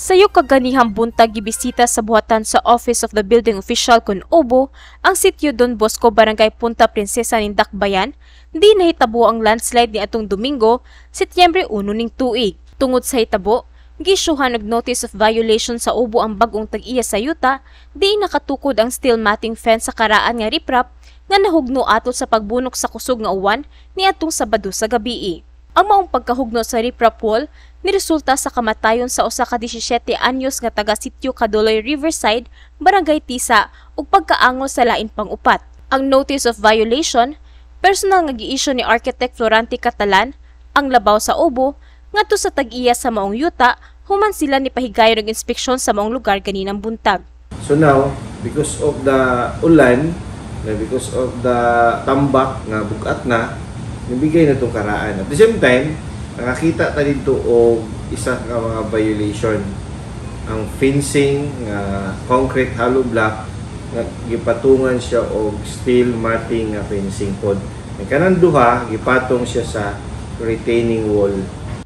Sayo kaganihang buntag gibisita sa buhatan sa Office of the Building Official kun Obo ang sitio Don Bosco, Barangay Punta Princesa ning Dakbayan, di nahitabo ang landslide ni atong Domingo, Setyembre 1 ning tuig. Tungod sa hitabo, gisyuhan og notice of violation sa Obo ang bag-ong tag-iya sa yuta, di nakatukod ang steel matting fence sa karaan nga riprap nga nahugno ato sa pagbunok sa kusog nga uwan ni atong Sabado sa gabii. Ang maong pagkahugno sa riprap wall niresulta sa kamatayon sa usa ka 17 anyos nga taga sitio Kadoloy Riverside, Barangay Tisa ug pagkaangol sa lain pang upat. Ang notice of violation personal nga gi-issue ni Architect Florante Catalan ang labaw sa Obo ngadto sa tag-iya sa maong yuta human sila ni pahigayon og inspeksyon sa maong lugar ganinang buntag. So now, because of the ulan, because of the tambak nga bugat na, nabigay na itong karaan. At the same time, nakakita ta dito o isa ka mga violation. Ang fencing, concrete hollow block, gipatungan siya og steel matting nga fencing pod. Ang kanang duha, gipatong siya sa retaining wall.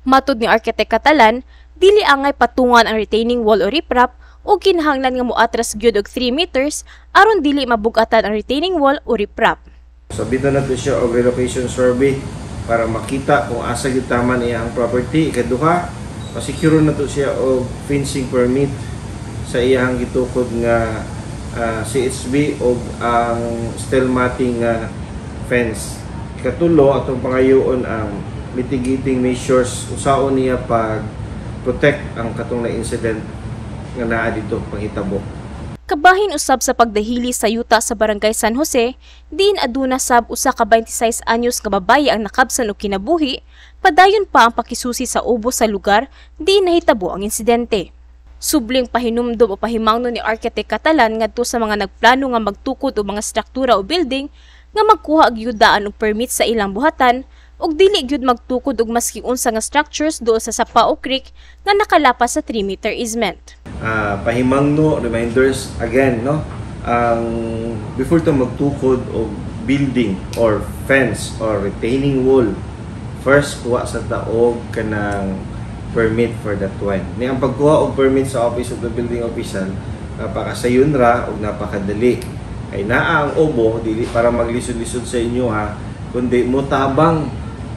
Matud ni Architect Catalan, dili angay patungan ang retaining wall o riprap o kinahanglan nga moatras gyud og 3 meters aron dili mabugatan ang retaining wall o riprap. Sabitan nato siya og relocation survey para makita kung asa gyud tama niya ang property. Ikaduha, pasecure nato siya og fencing permit sa iyang gitukod nga CHB og ang steel matting fence. Ikatulo, atong pangayoon ang mitigating measures usaon niya pag protect ang katong na incident nga naa dito panghitabo. Kabahin usab sa pagdahili sa yuta sa Barangay San Jose, diin aduna sab usa ka 26 anyos nga babaye ang nakabsan og kinabuhi, padayon pa ang pakisusi sa Obo sa lugar, diin nahitabo ang insidente. Subling pahinumdom o pahimangno ni Architect Catalan ngadto sa mga nagplano nga magtukod og mga struktura o building nga magkuha og yudaan og permit sa ilang buhatan ug dili gyud magtukod og maski unsa nga structures duol sa Sapao Creek nga nakalapas sa 3-meter easement. Pahimangno, reminders again, no? Before to magtukod og building or fence or retaining wall, first kuha sa taog kanang permit for that one. Ni ang pagkuha og permit sa Office of the Building Official, napakasayon ra ug napakadali. Ay naa ang Obo dili para maglisod-lisod sa inyo ha, kundi mutabang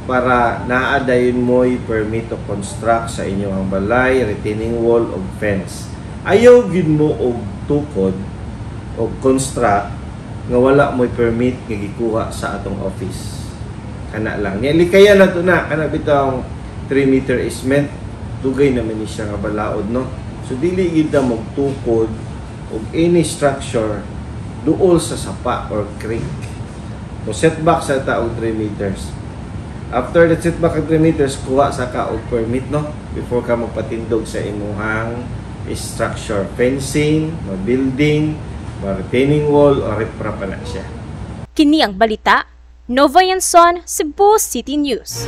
para naadayon mo'y permit to construct sa inyong balay, retaining wall o fence. Ayaw gid mo og tukod o construct nga wala mo'y permit nga gikuha sa atong office. Kana lang. Nialikaya na to na, kana bitang 3-meter easement, dugay naman ni siya nga balaod, no? So dili gid na magtukod og any structure duol sa sapa or creek. So setback sa taog 3 meters. After the setback of 3 meters, kuha sa ka og permit, no? Before ka magpatindog sa imuhang structure, fencing, building, retaining wall, o riprap na siya. Kini ang balita, Nova Yanson, Cebu City News.